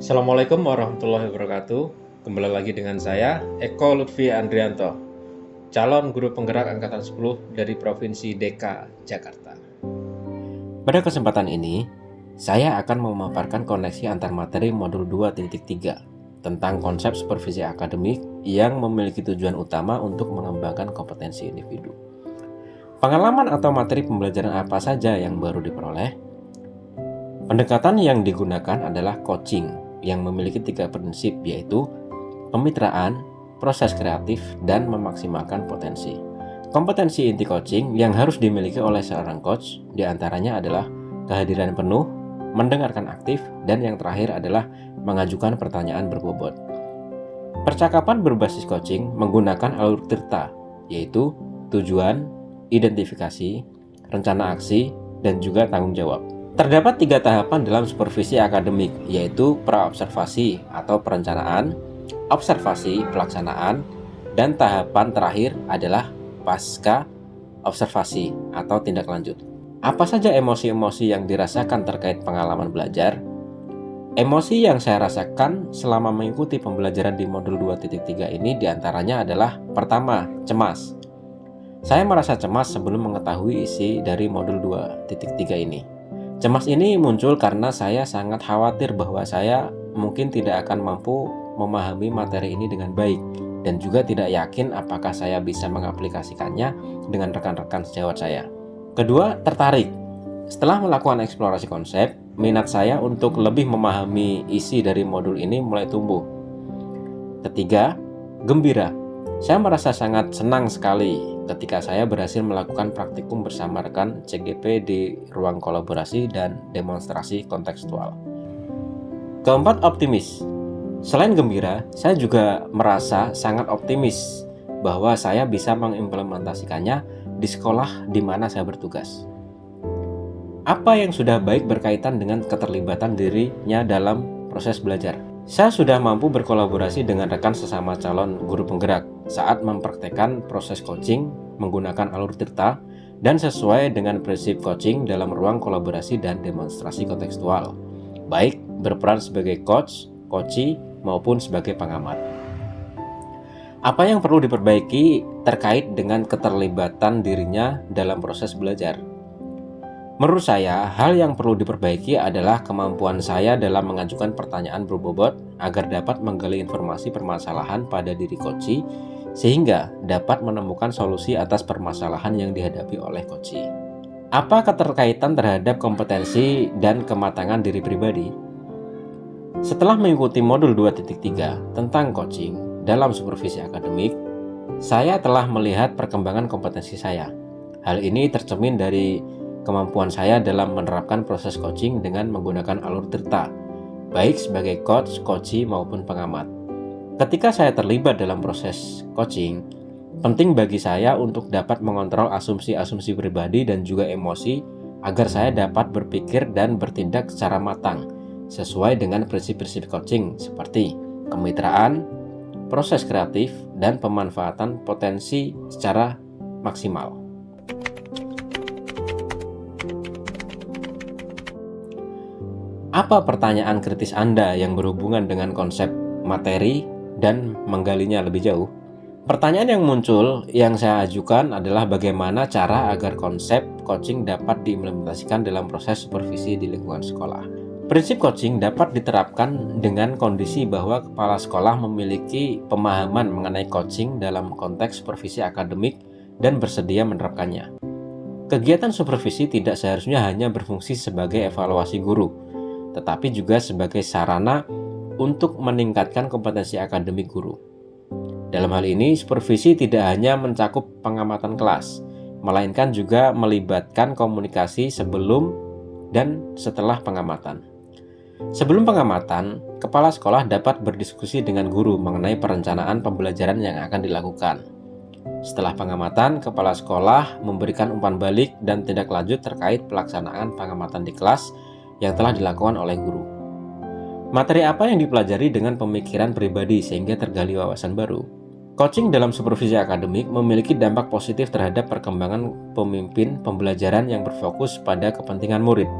Assalamualaikum warahmatullahi wabarakatuh. Kembali lagi dengan saya, Eko Lutfi Andrianto, calon guru penggerak Angkatan 10 dari Provinsi DKI Jakarta. Pada kesempatan ini, saya akan memaparkan koneksi antar materi modul 2.3 tentang konsep supervisi akademik yang memiliki tujuan utama untuk mengembangkan kompetensi individu. Pengalaman atau materi pembelajaran apa saja yang baru diperoleh? Pendekatan yang digunakan adalah coaching yang memiliki 3 prinsip, yaitu kemitraan, proses kreatif, dan memaksimalkan potensi. Kompetensi inti coaching yang harus dimiliki oleh seorang coach diantaranya adalah kehadiran penuh, mendengarkan aktif, dan yang terakhir adalah mengajukan pertanyaan berbobot. Percakapan berbasis coaching menggunakan alur tirta, yaitu tujuan, identifikasi, rencana aksi, dan juga tanggung jawab. Terdapat 3 tahapan dalam supervisi akademik, yaitu praobservasi atau perencanaan, observasi pelaksanaan, dan tahapan terakhir adalah pasca observasi atau tindak lanjut. Apa saja emosi-emosi yang dirasakan terkait pengalaman belajar? Emosi yang saya rasakan selama mengikuti pembelajaran di modul 2.3 ini diantaranya adalah pertama, cemas. Saya merasa cemas sebelum mengetahui isi dari modul 2.3 ini. Cemas ini muncul karena saya sangat khawatir bahwa saya mungkin tidak akan mampu memahami materi ini dengan baik dan juga tidak yakin apakah saya bisa mengaplikasikannya dengan rekan-rekan sejawat saya. Kedua, tertarik. Setelah melakukan eksplorasi konsep, minat saya untuk lebih memahami isi dari modul ini mulai tumbuh. Ketiga, gembira. Saya merasa sangat senang sekali ketika saya berhasil melakukan praktikum bersama rekan CGP di ruang kolaborasi dan demonstrasi kontekstual. Keempat, optimis. Selain gembira, saya juga merasa sangat optimis bahwa saya bisa mengimplementasikannya di sekolah di mana saya bertugas. Apa yang sudah baik berkaitan dengan keterlibatan dirinya dalam proses belajar. Saya sudah mampu berkolaborasi dengan rekan sesama calon guru penggerak saat mempraktekkan proses coaching menggunakan alur tirta dan sesuai dengan prinsip coaching dalam ruang kolaborasi dan demonstrasi kontekstual, baik berperan sebagai coach, coachee, maupun sebagai pengamat. Apa yang perlu diperbaiki terkait dengan keterlibatan dirinya dalam proses belajar? Menurut saya, hal yang perlu diperbaiki adalah kemampuan saya dalam mengajukan pertanyaan berbobot agar dapat menggali informasi permasalahan pada diri coachee sehingga dapat menemukan solusi atas permasalahan yang dihadapi oleh coachee. Apa keterkaitan terhadap kompetensi dan kematangan diri pribadi? Setelah mengikuti modul 2.3 tentang coaching dalam supervisi akademik, saya telah melihat perkembangan kompetensi saya. Hal ini tercermin dari kemampuan saya dalam menerapkan proses coaching dengan menggunakan alur tirta, baik sebagai coach, coachee, maupun pengamat. Ketika saya terlibat dalam proses coaching, penting bagi saya untuk dapat mengontrol asumsi-asumsi pribadi dan juga emosi agar saya dapat berpikir dan bertindak secara matang, sesuai dengan prinsip-prinsip coaching seperti kemitraan, proses kreatif, dan pemanfaatan potensi secara maksimal. Apa pertanyaan kritis Anda yang berhubungan dengan konsep materi dan menggalinya lebih jauh? Pertanyaan yang muncul yang saya ajukan adalah bagaimana cara agar konsep coaching dapat diimplementasikan dalam proses supervisi di lingkungan sekolah. Prinsip coaching dapat diterapkan dengan kondisi bahwa kepala sekolah memiliki pemahaman mengenai coaching dalam konteks supervisi akademik dan bersedia menerapkannya. Kegiatan supervisi tidak seharusnya hanya berfungsi sebagai evaluasi guru, tetapi juga sebagai sarana untuk meningkatkan kompetensi akademik guru. Dalam hal ini, supervisi tidak hanya mencakup pengamatan kelas, melainkan juga melibatkan komunikasi sebelum dan setelah pengamatan. Sebelum pengamatan, kepala sekolah dapat berdiskusi dengan guru mengenai perencanaan pembelajaran yang akan dilakukan. Setelah pengamatan, kepala sekolah memberikan umpan balik dan tindak lanjut terkait pelaksanaan pengamatan di kelas yang telah dilakukan oleh guru. Materi apa yang dipelajari dengan pemikiran pribadi sehingga tergali wawasan baru? Coaching dalam supervisi akademik memiliki dampak positif terhadap perkembangan pemimpin pembelajaran yang berfokus pada kepentingan murid.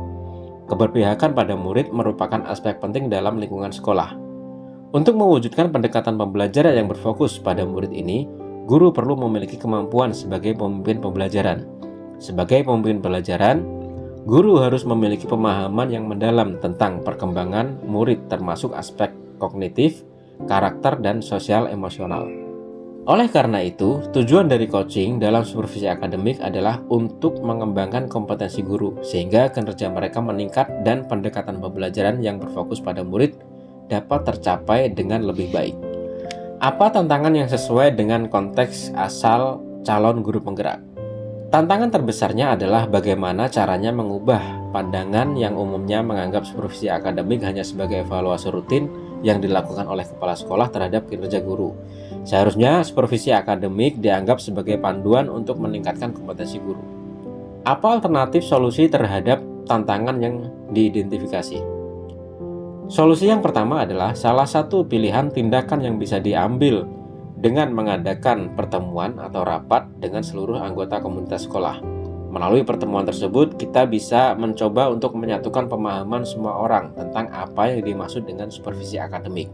Keberpihakan pada murid merupakan aspek penting dalam lingkungan sekolah. Untuk mewujudkan pendekatan pembelajaran yang berfokus pada murid ini, guru perlu memiliki kemampuan sebagai pemimpin pembelajaran. Sebagai pemimpin pembelajaran, guru harus memiliki pemahaman yang mendalam tentang perkembangan murid termasuk aspek kognitif, karakter, dan sosial emosional. Oleh karena itu, tujuan dari coaching dalam supervisi akademik adalah untuk mengembangkan kompetensi guru sehingga kinerja mereka meningkat dan pendekatan pembelajaran yang berfokus pada murid dapat tercapai dengan lebih baik. Apa tantangan yang sesuai dengan konteks asal calon guru penggerak? Tantangan terbesarnya adalah bagaimana caranya mengubah pandangan yang umumnya menganggap supervisi akademik hanya sebagai evaluasi rutin yang dilakukan oleh kepala sekolah terhadap kinerja guru. Seharusnya supervisi akademik dianggap sebagai panduan untuk meningkatkan kompetensi guru. Apa alternatif solusi terhadap tantangan yang diidentifikasi? Solusi yang pertama adalah salah satu pilihan tindakan yang bisa diambil dengan mengadakan pertemuan atau rapat dengan seluruh anggota komunitas sekolah. Melalui pertemuan tersebut, kita bisa mencoba untuk menyatukan pemahaman semua orang tentang apa yang dimaksud dengan supervisi akademik.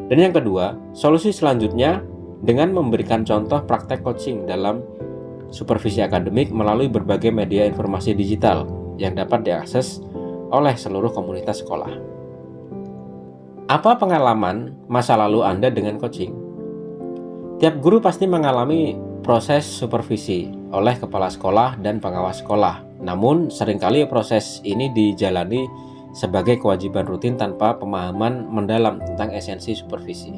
Dan yang kedua, solusi selanjutnya dengan memberikan contoh praktek coaching dalam supervisi akademik melalui berbagai media informasi digital yang dapat diakses oleh seluruh komunitas sekolah. Apa pengalaman masa lalu Anda dengan coaching? Tiap guru pasti mengalami proses supervisi oleh kepala sekolah dan pengawas sekolah. Namun, seringkali proses ini dijalani sebagai kewajiban rutin tanpa pemahaman mendalam tentang esensi supervisi.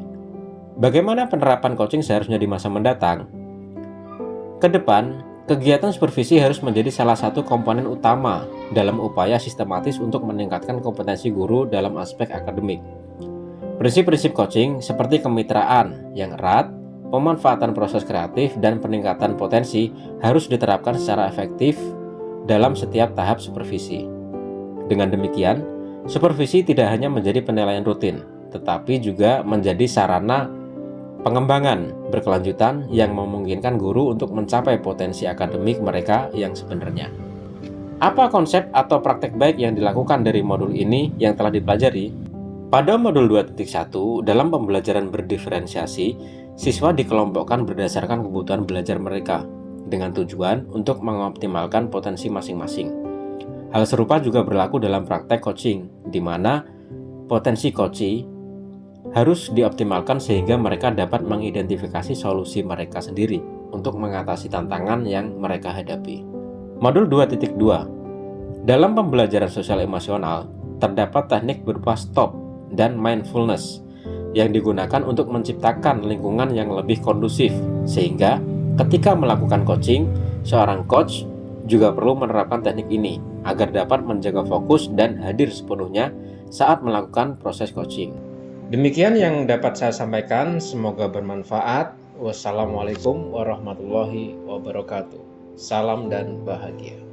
Bagaimana penerapan coaching seharusnya di masa mendatang? Kedepan, kegiatan supervisi harus menjadi salah satu komponen utama dalam upaya sistematis untuk meningkatkan kompetensi guru dalam aspek akademik. Prinsip-prinsip coaching seperti kemitraan yang erat, pemanfaatan proses kreatif, dan peningkatan potensi harus diterapkan secara efektif dalam setiap tahap supervisi. Dengan demikian, supervisi tidak hanya menjadi penilaian rutin, tetapi juga menjadi sarana pengembangan berkelanjutan yang memungkinkan guru untuk mencapai potensi akademik mereka yang sebenarnya. Apa konsep atau praktek baik yang dilakukan dari modul ini yang telah dipelajari? Pada modul 2.1, dalam pembelajaran berdiferensiasi, siswa dikelompokkan berdasarkan kebutuhan belajar mereka, dengan tujuan untuk mengoptimalkan potensi masing-masing. Hal serupa juga berlaku dalam praktek coaching, di mana potensi coachee harus dioptimalkan sehingga mereka dapat mengidentifikasi solusi mereka sendiri untuk mengatasi tantangan yang mereka hadapi. Modul 2.2. Dalam pembelajaran sosial emosional, terdapat teknik berupa stop dan mindfulness yang digunakan untuk menciptakan lingkungan yang lebih kondusif, sehingga ketika melakukan coaching, seorang coach juga perlu menerapkan teknik ini agar dapat menjaga fokus dan hadir sepenuhnya saat melakukan proses coaching. Demikian yang dapat saya sampaikan, semoga bermanfaat. Wassalamualaikum warahmatullahi wabarakatuh. Salam dan bahagia.